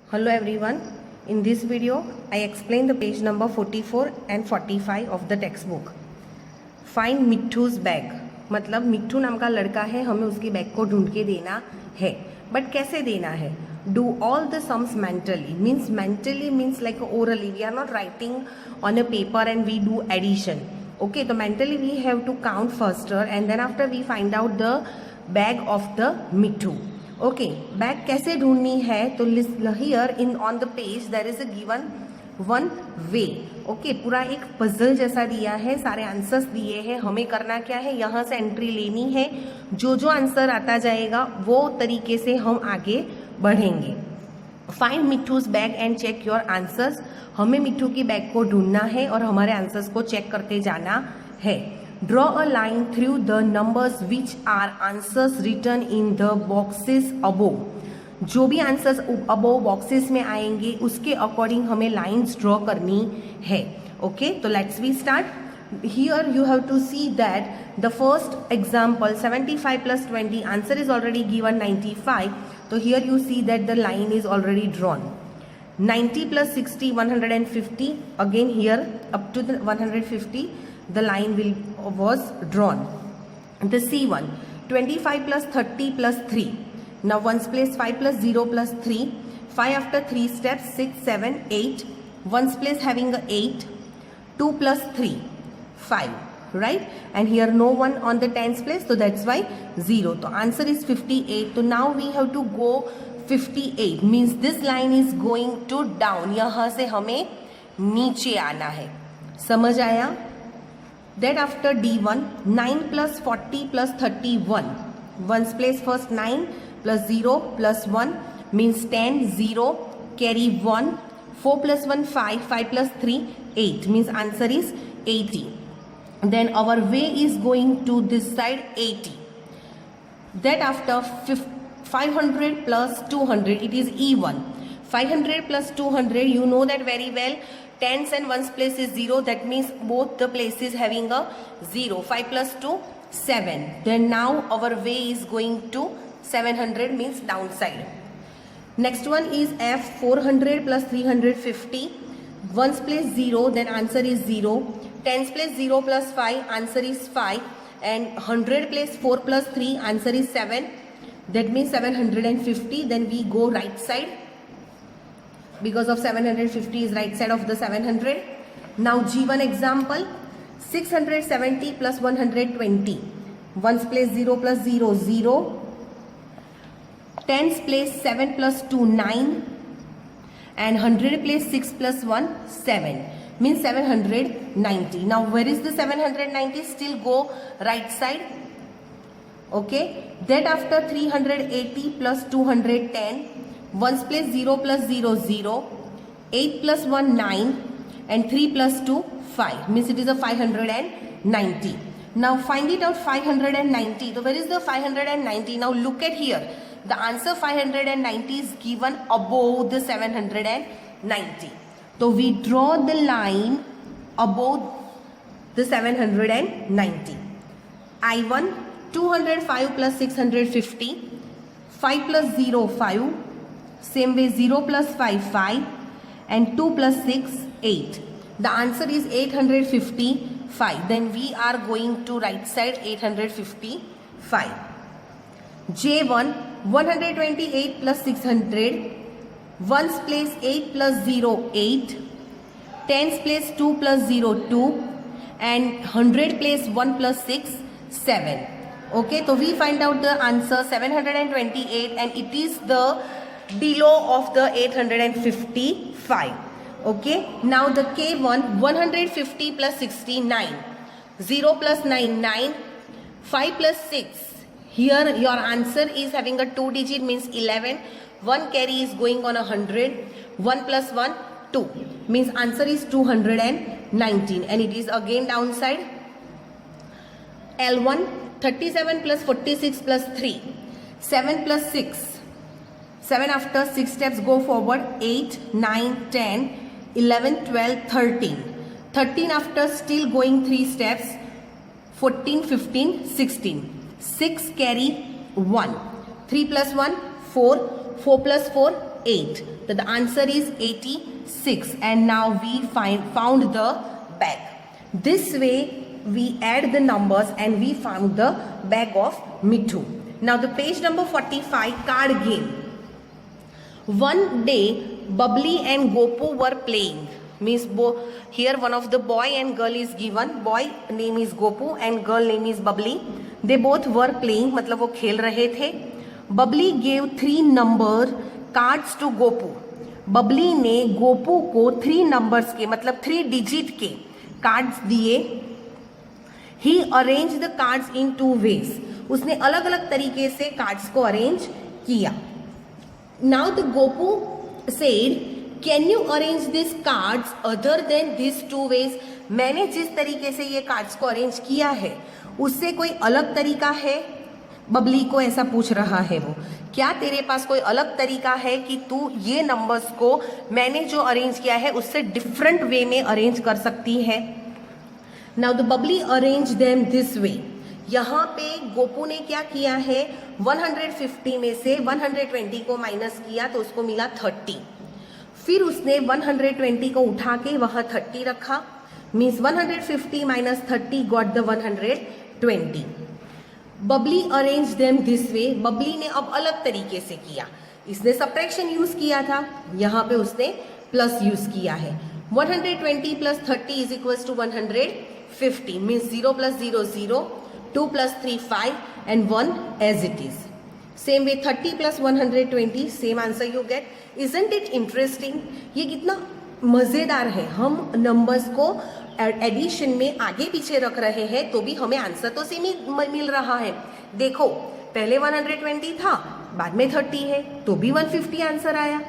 Hello everyone. In this video, I explain the page number 44 and 45 of the textbook. Find मिट्ठू's bag. मतलब मिट्ठू नाम का लड़का है, हमें उसकी बैग को ढूंढ के देना है. बट कैसे देना है? Do all the sums mentally. Mentally means like orally. We are not writing on a paper and we do addition. Okay, so mentally we have to count first and then after we find out the bag of the Mitthu. Okay bag कैसे ढूंढनी है? तो here in on the page there is a given one way. Okay पूरा एक puzzle जैसा दिया है, सारे आंसर्स दिए हैं. हमें करना क्या है? यहाँ से एंट्री लेनी है. जो जो आंसर आता जाएगा वो तरीके से हम आगे बढ़ेंगे. Find Mitthu's bag and check your answers. हमें मिट्ठू की बैग को ढूंढना है और हमारे आंसर्स को चेक करते जाना है. Draw a line through the numbers which are answers written in the boxes above. जो भी आंसर्स above boxes में आएंगे उसके अकॉर्डिंग हमें लाइन्स ड्रॉ करनी है. ओके तो let's we start. Here you have to see that the first example 75 plus 20 answer is already given 95. So here you see that the line is already drawn. 90 plus 60 150. Again here up to the 150 the line was drawn. The C1 25 plus 30 plus 3. Now ones place 5 plus 0 plus 3. 5 after 3 steps 6 7 8. Ones place having a 8. 2 plus 3 5, right? And here no one on the tens place, so that's why 0. So answer is 58. So now we have to go 58 means this line is going to down. यहाँ से हमें नीचे आना है. समझ आया? That after D1 9 plus 40 plus 31. Ones place first 9 plus 0 plus 1 means 10. 0 carry 1. 4 plus 1 5. 5 plus 3 8 means answer is 80. Then our way is going to this side 80. That after 500 plus 200 it is E1. 500 plus 200 you know that very well. Tens and ones place is 0, that means both the places having a 0. 5 plus 2 7. Then now our way is going to 700 means downside. Next one is F 400 plus 350. Ones place 0, then answer is 0. Tens place 0 plus 5, answer is 5. And 100 place 4 plus 3, answer is 7. That means 750. Then we go right side. Because of 750 is right side of the 700. Now G1 example 670 plus 120. Ones place 0 plus 0 0. Tens place 7 plus 2 9. And 100 place 6 plus 1 7. Means 790. Now where is the 790? Still go right side. Okay. That after 380 plus 210. Ones place 0 plus 0 0. 8 plus 1 9. And 3 plus 2 5. Means it is a 590. Now find it out 590. So where is the 590? Now look at here. The answer 590 is given above the 790. So we draw the line above the 790. I1 205 plus 650. 5 plus 0 5. Same way 0 plus 5 5 and 2 plus 6 8. The answer is 855. Then we are going to right side 855. J1 128 plus 600. Ones place 8 plus 0 8. Tens place 2 plus 0 2. And 100 place 1 plus 6 7. Okay, so we find out the answer 728 and it is the below of the 855. Okay, now the K1 150 plus 69. 0 plus 9 9. 5 plus 6. Here your answer is having a 2 digit means 11. 1 carry is going on 100. 1 plus 1 2 means answer is 219 and it is again downside. L1 37 plus 46 plus 3. 7 plus 6. 7 after 6 steps go forward. 8 9 10 11 12 13. 13 after still going 3 steps. 14 15 16. 6 carry 1. 3 plus 1 4. 4 plus 4 8. So the answer is 86, and now we found the bag. This way we add the numbers and we found the bag of Mithu. Now the page number 45, card game. One day Bubbly and Gopu were playing. Means here one of the boy and girl is given. Boy name is Gopu and girl name is Bubbly. They both were playing, मतलब वो खेल रहे थे. Bubbly gave 3 number cards to Gopu. Bubbly ने गोपू को 3 numbers के मतलब 3 digit के cards दिए. He arranged the cards in 2 ways. उसने अलग अलग तरीके से cards को arrange किया. Now the Gopu said, can you arrange these cards other than these 2 ways? मैंने जिस तरीके से ये कार्ड्स को अरेंज किया है उससे कोई अलग तरीका है? बबली को ऐसा पूछ रहा है वो. क्या तेरे पास कोई अलग तरीका है कि तू ये नंबर्स को मैंने जो अरेंज किया है उससे डिफरेंट वे में अरेंज कर सकती है? Now the Babli arrange them this way. यहाँ पे गोपू ने क्या किया है, 150 में से 120 को माइनस किया तो उसको मिला 30. फिर उसने 120 को उठा के वहाँ 30 रखा. Means 150 minus 30 got the 120. Babli arrange them this way. Babli ने अब अलग तरीके से किया. इसने सब्ट्रैक्शन यूज किया था, यहाँ पे उसने प्लस यूज किया है. 120 plus 30 is equal to 150. Means 0 plus 0 0, 2 plus 3 5 and 1 as it is. Same way 30 plus 120, same answer you get. Isn't it interesting? ये कितना मज़ेदार है. हम नंबर्स को एडिशन में आगे पीछे रख रहे हैं तो भी हमें आंसर तो सेम ही मिल रहा है. देखो पहले 120 था, बाद में 30 है तो भी 150 आंसर आया.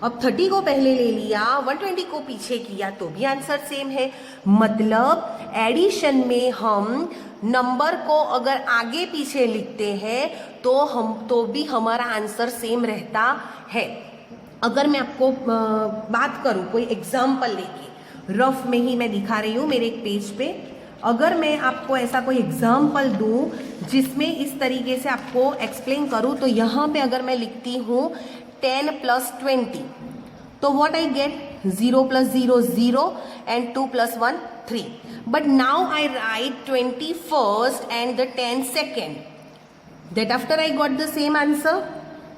अब 30 को पहले ले लिया, 120 को पीछे किया तो भी आंसर सेम है. मतलब एडिशन में हम नंबर को अगर आगे पीछे लिखते हैं तो भी हमारा आंसर सेम रहता है. अगर मैं आपको बात करूं कोई एग्जाम्पल लेके, रफ में ही मैं दिखा रही हूँ मेरे एक पेज पे. अगर मैं आपको ऐसा कोई एग्जाम्पल दूं जिसमें इस तरीके से आपको एक्सप्लेन करूं, तो यहाँ पे अगर मैं लिखती हूँ 10 plus 20, तो what I get 0 plus 0 0 and 2 plus 1 3. But now I write 20 first and the 10 second. That after I got the same answer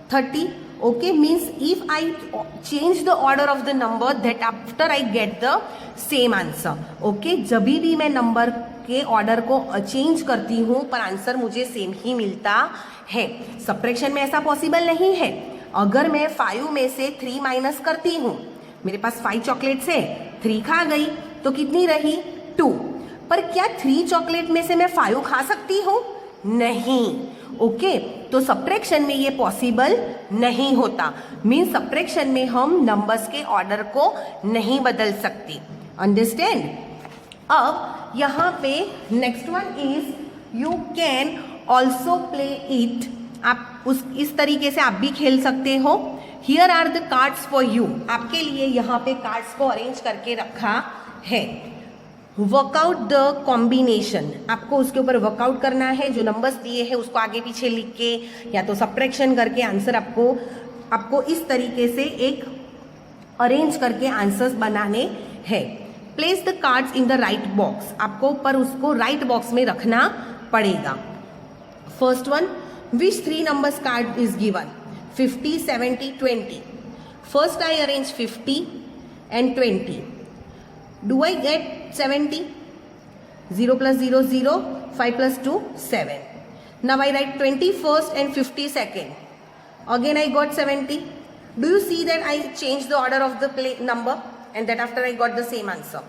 30. Okay, means if I change the order of the number, that after I get the same answer. Okay, जब भी मैं number के order को change करती हूँ पर answer मुझे same ही मिलता है. सब्ट्रैक्शन में ऐसा पॉसिबल नहीं है. अगर मैं 5 में से 3 माइनस करती हूँ, मेरे पास 5 चॉकलेट्स है, 3 खा गई तो कितनी रही 2. पर क्या 3 चॉकलेट में से मैं 5 खा सकती हूँ? नहीं. ओके, तो सब्ट्रैक्शन में ये पॉसिबल नहीं होता. मीन्स सब्ट्रैक्शन में हम नंबर्स के ऑर्डर को नहीं बदल सकते. अंडरस्टैंड? अब यहाँ पे next one is you can also play it. आप इस तरीके से आप भी खेल सकते हो. Here are the cards for you. आपके लिए यहाँ पे कार्ड्स को अरेंज करके रखा है. Workout the combination. आपको उसके ऊपर वर्कआउट करना है. जो नंबर्स दिए हैं उसको आगे पीछे लिख के या तो सब्ट्रैक्शन करके आंसर आपको इस तरीके से एक अरेंज करके आंसर्स बनाने हैं. Place the cards in the right box. आपको ऊपर उसको राइट बॉक्स में रखना पड़ेगा. First one, which 3 numbers card is given? 50, 70, 20. First I arrange 50 and 20. Do I get 70? 0 plus 0 0, 5 plus 2 7. Now I write 20 first and 50 second. Again I got 70. Do you see that I changed the order of the number and that after I got the same answer?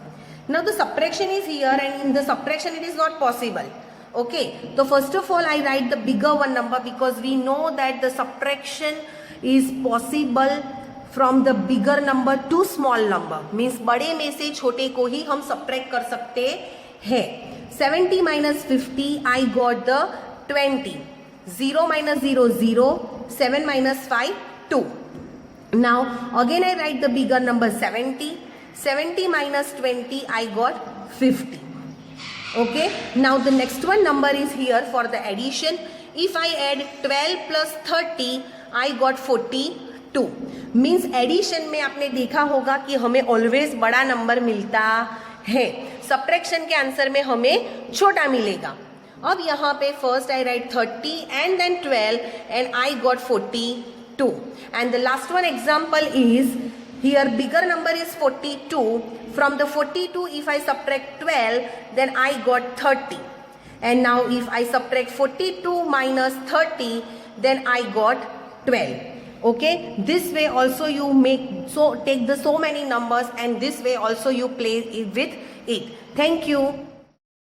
Now the subtraction is here and in the subtraction it is not possible. Okay, so first of all I write the bigger one number because we know that the subtraction is possible from the bigger number to small number. Means बड़े में से छोटे को ही हम subtract कर सकते हैं. 70 minus 50 I got the 20. 0 minus 0 0, 7 minus 5 2. Now again I write the bigger number 70. 70 minus 20 I got 50. Okay, now the next one number is here for the addition. If I add 12 plus 30, I got 40. 2 means addition में आपने देखा होगा कि हमें always बड़ा number मिलता है, subtraction के आंसर में हमें छोटा मिलेगा। अब यहाँ पे first I write 30 and then 12 and I got 42 and the last one example is here bigger number is 42. From the 42 if I subtract 12 then I got 30, and now if I subtract 42 minus 30 then I got 12. Okay, this way also you take the so many numbers, and this way also you play with it. Thank you.